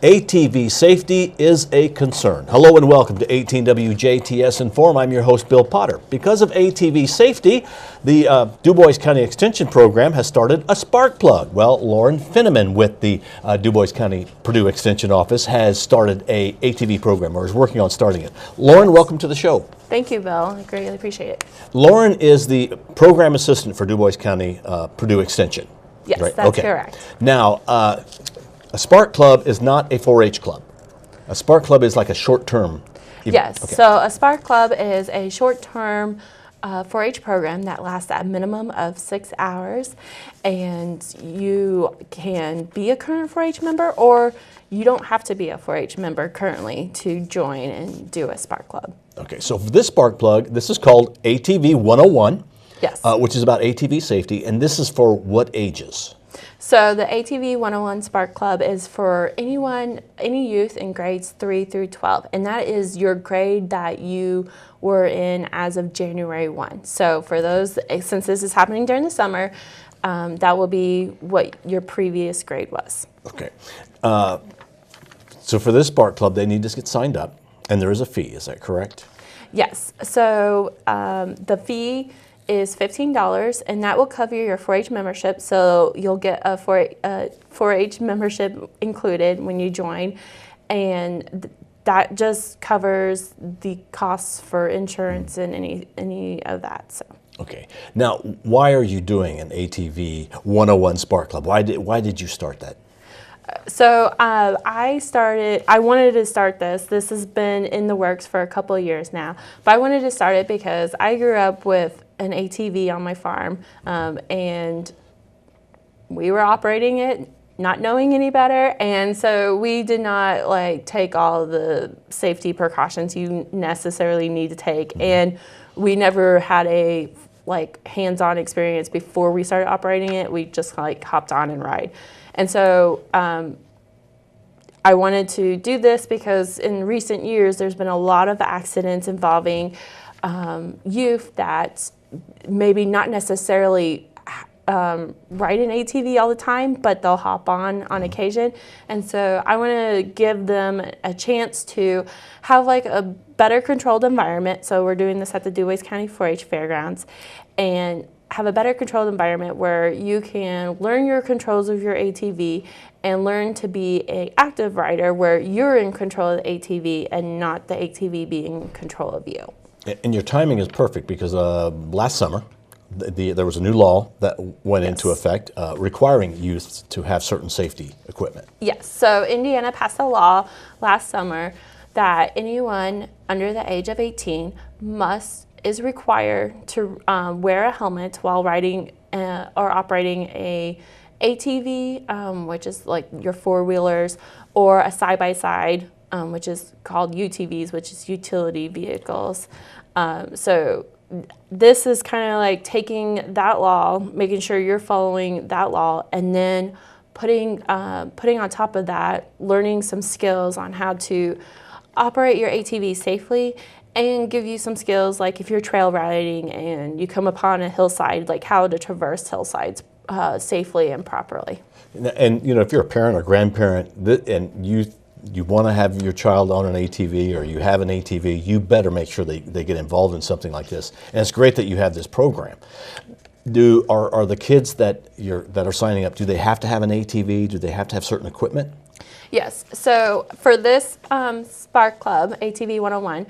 ATV safety is a concern. Hello and welcome to 18WJTS in.form. I'm your host, Bill Potter. Because of ATV safety, the Dubois County Extension Program has started a spark plug. Well, Lauren Fenneman with the Dubois County Purdue Extension Office has started a ATV program, or is working on starting it. Lauren, welcome to the show. Thank you, Bill. I greatly appreciate it. Lauren is the program assistant for Dubois County Purdue Extension. Yes, right? that's Okay. correct. Now, a spark club is not a 4-H club. A spark club is like a short-term event. Yes, Okay. so a spark club is a short-term 4-H program that lasts a minimum of 6 hours, and you can be a current 4-H member, or you don't have to be a 4-H member currently to join and do a spark club. Okay, so for this spark plug, this is called ATV 101, Yes. which is about ATV safety, and this is for what ages? So the ATV 101 Spark Club is for anyone, any youth in grades 3 through 12, and that is your grade that you were in as of January 1. So for those, since this is happening during the summer, that will be what your previous grade was. Okay, so for this spark club, they need to get signed up, and there is a fee, is that correct? Yes, so the fee is $15, and that will cover your 4-H membership. So you'll get a 4-H membership included when you join, and that just covers the costs for insurance and any of that. So. Okay. Now, why are you doing an ATV 101 Spark Club? Why did you start that? So I wanted to start this. This has been in the works for a couple of years now, but I wanted to start it because I grew up with an ATV on my farm, and we were operating it, not knowing any better, and so we did not take all the safety precautions you necessarily need to take, and we never had a hands-on experience before we started operating it. We just hopped on and ride. And so I wanted to do this because in recent years there's been a lot of accidents involving youth that maybe not necessarily ride an ATV all the time, but they'll hop on occasion. And so I want to give them a chance to have a better controlled environment. So we're doing this at the Dubois County 4-H Fairgrounds, and have a better controlled environment where you can learn your controls of your ATV and learn to be an active rider where you're in control of the ATV and not the ATV being in control of you. And your timing is perfect because last summer there was a new law that went into effect requiring youth to have certain safety equipment. Yes, so Indiana passed a law last summer that anyone under the age of 18 is required to wear a helmet while riding or operating a ATV, which is your four-wheelers, or a side-by-side, which is called UTVs, which is utility vehicles. So this is kind of taking that law, making sure you're following that law, and then putting on top of that, learning some skills on how to operate your ATV safely, and give you some skills if you're trail riding and you come upon a hillside, how to traverse hillsides safely and properly. And if you're a parent or grandparent and you want to have your child on an ATV, or you have an ATV, you better make sure they get involved in something like this. And it's great that you have this program. Are the kids that are signing up, do they have to have an ATV? Do they have to have certain equipment? Yes. So for this Spark Club, ATV 101,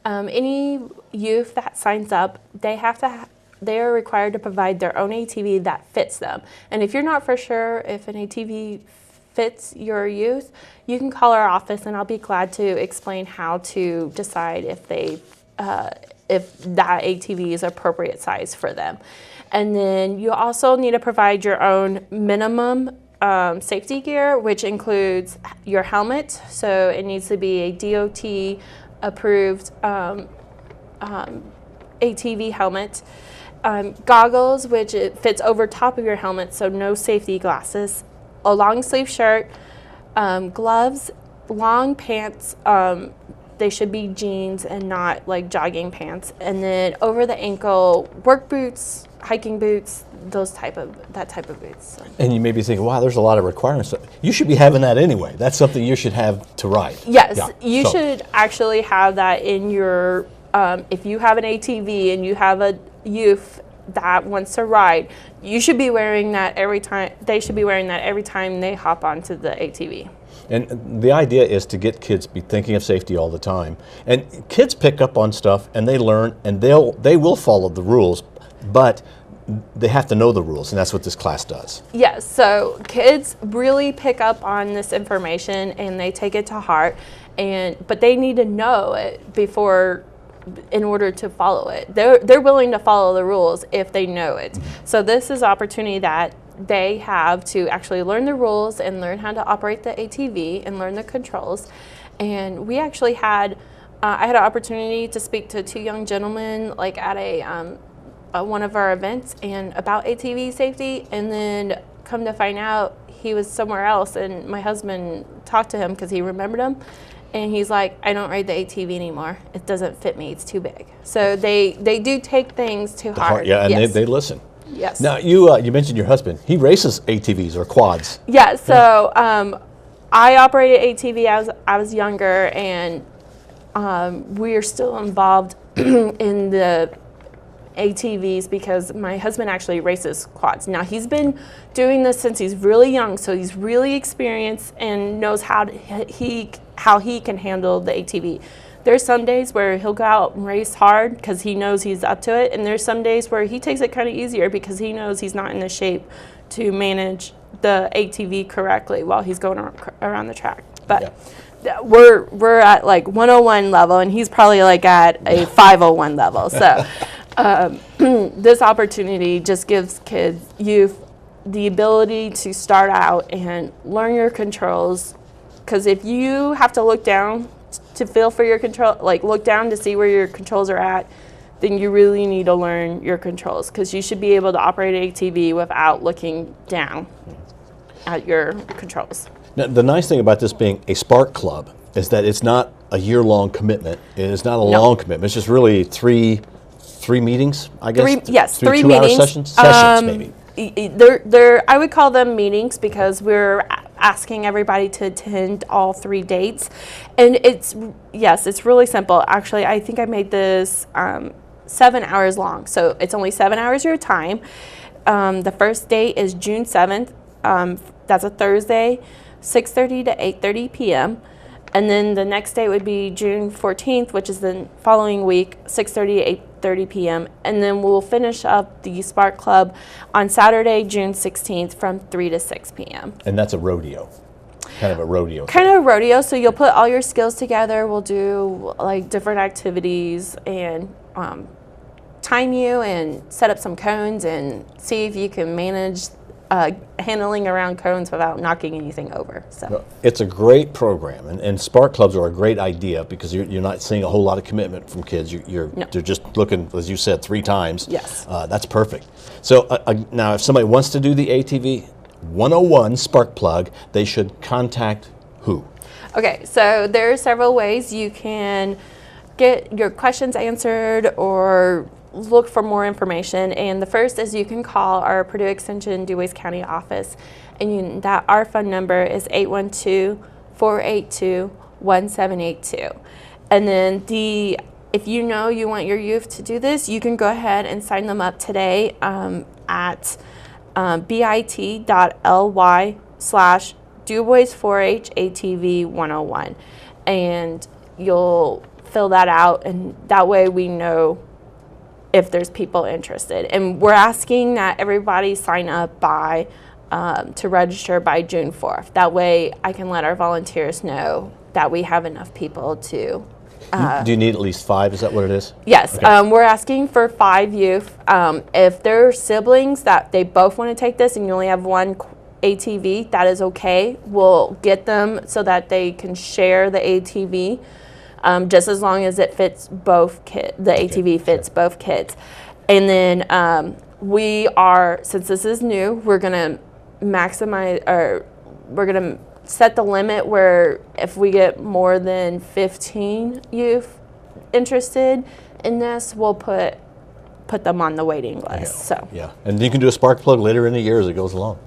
any youth that signs up, they are required to provide their own ATV that fits them. And if you're not for sure if an ATV fits your youth, you can call our office, and I'll be glad to explain how to decide if that ATV is appropriate size for them. And then you also need to provide your own minimum safety gear, which includes your helmet. So it needs to be a DOT approved ATV helmet. Goggles, which it fits over top of your helmet, so no safety glasses. A long sleeve shirt, gloves, long pants. They should be jeans and not jogging pants. And then over the ankle work boots, hiking boots, that type of boots. So. And you may be thinking, wow, there's a lot of requirements. You should be having that anyway. That's something you should have to ride. Yes, Yeah. you should actually have that in your, if you have an ATV and you have a youth that wants to ride, you should be wearing that every time. They should be wearing that every time they hop onto the ATV. And the idea is to get kids to be thinking of safety all the time. And kids pick up on stuff and they learn, and they will follow the rules, but they have to know the rules, and that's what this class does. Yes, so kids really pick up on this information and they take it to heart, but they need to know it in order to follow it. They're willing to follow the rules if they know it. So this is an opportunity that they have to actually learn the rules and learn how to operate the ATV and learn the controls. And we actually had, I had an opportunity to speak to 2 young gentlemen like at one of our events and about ATV safety, and then come to find out he was somewhere else, and my husband talked to him because he remembered him, and he's like, I don't ride the ATV anymore. It doesn't fit me. It's too big. So they do take things to heart. Yeah, and yes. they listen. Yes. Now, you mentioned your husband. He races ATVs or quads. Yeah, so I operated ATV as I was younger, and we are still involved in the ATVs because my husband actually races quads. Now, he's been doing this since he's really young, so he's really experienced and knows how he can handle the ATV. There's some days where he'll go out and race hard because he knows he's up to it, and there's some days where he takes it kind of easier because he knows he's not in the shape to manage the ATV correctly while he's going around the track. But we're at like 101 level, and he's probably like at a 501 level. So this opportunity just gives youth the ability to start out and learn your controls, because if you have to look down to feel for your control, like look down to see where your controls are at, then you really need to learn your controls, because you should be able to operate an ATV without looking down at your controls. Now, the nice thing about this being a Spark Club is that it's not a year-long commitment. It's not a long commitment. It's just really three meetings, I guess? Three 2-hour meetings. Sessions, maybe. I would call them meetings because we're asking everybody to attend all 3 dates. And it's really simple. Actually, I think I made this 7 hours long. So it's only 7 hours of your time. The first date is June 7th. That's a Thursday, 6:30 to 8:30 p.m. And then the next day would be June 14th, which is the following week, 6:30 to 8:30 p.m. And then we'll finish up the Spark Club on Saturday, June 16th from 3 to 6 p.m. And that's a rodeo, kind of a rodeo. Kind of a rodeo, so you'll put all your skills together. We'll do like different activities and time you and set up some cones and see if you can manage handling around cones without knocking anything over. So it's a great program, and Spark Clubs are a great idea because you're not seeing a whole lot of commitment from kids. They're just looking, as you said, 3 times. Yes. That's perfect. So now, if somebody wants to do the ATV 101 Spark Plug, they should contact who? Okay, so there are several ways you can get your questions answered or look for more information, and the first is you can call our Purdue Extension DuBois County office, and our phone number is 812-482-1782. And then if you know you want your youth to do this, you can go ahead and sign them up today at bit.ly/DuBois4HATV101, and you'll fill that out, and that way we know if there's people interested. And we're asking that everybody sign up to register by June 4th. That way I can let our volunteers know that we have enough people to. Do you need at least 5? Is that what it is? Yes, okay. We're asking for 5 youth. If there are siblings that they both want to take this and you only have one ATV, that is okay. We'll get them so that they can share the ATV. Just as long as it fits both kids, the ATV fits both kids. And then since this is new, we're gonna we're gonna set the limit where if we get more than 15 youth interested in this, we'll put put them on the waiting list. So Yeah, and you can do a spark plug later in the year as it goes along.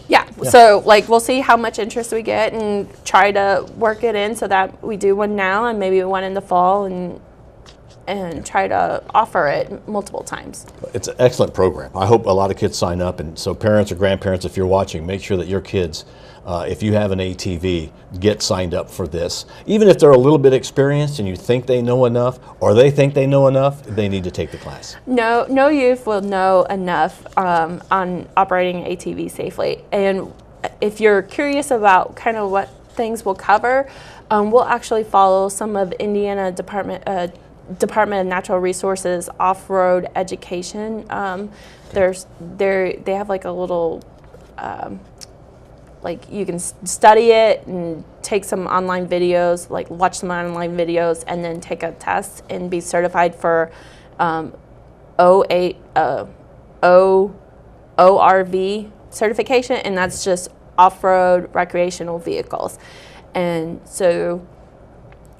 yeah. So like we'll see how much interest we get and try to work it in so that we do one now and maybe one in the fall and try to offer it multiple times. It's an excellent program. I hope a lot of kids sign up, and so parents or grandparents, if you're watching, make sure that your kids, if you have an ATV, get signed up for this. Even if they're a little bit experienced and you think they know enough, or they think they know enough, they need to take the class. No youth will know enough on operating an ATV safely. And if you're curious about kind of what things we'll cover, we'll actually follow some of Indiana Department of Natural Resources off-road education. They have like a little, like you can study it and take some online videos, like watch some online videos, and then take a test and be certified for ORV certification, and that's just off-road recreational vehicles. And so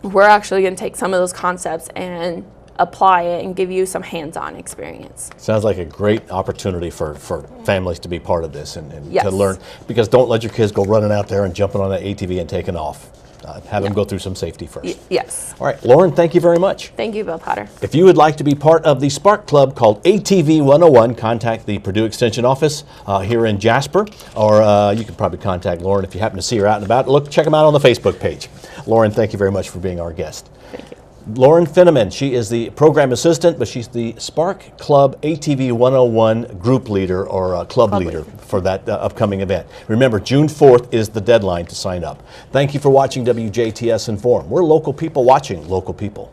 we're actually going to take some of those concepts and apply it and give you some hands-on experience. Sounds like a great opportunity for families to be part of this and Yes. to learn, because don't let your kids go running out there and jumping on that ATV and taking off. Have them go through some safety first. Yes. All right, Lauren, thank you very much. Thank you, Bill Potter. If you would like to be part of the Spark Club called ATV 101, contact the Purdue Extension office here in Jasper, or you can probably contact Lauren if you happen to see her out and about. Check them out on the Facebook page. Lauren, thank you very much for being our guest. Thank you. Lauren Fenneman, she is the program assistant, but she's the Spark Club ATV 101 group leader or club leader for that upcoming event. Remember, June 4th is the deadline to sign up. Thank you for watching WJTS Inform. We're local people watching local people.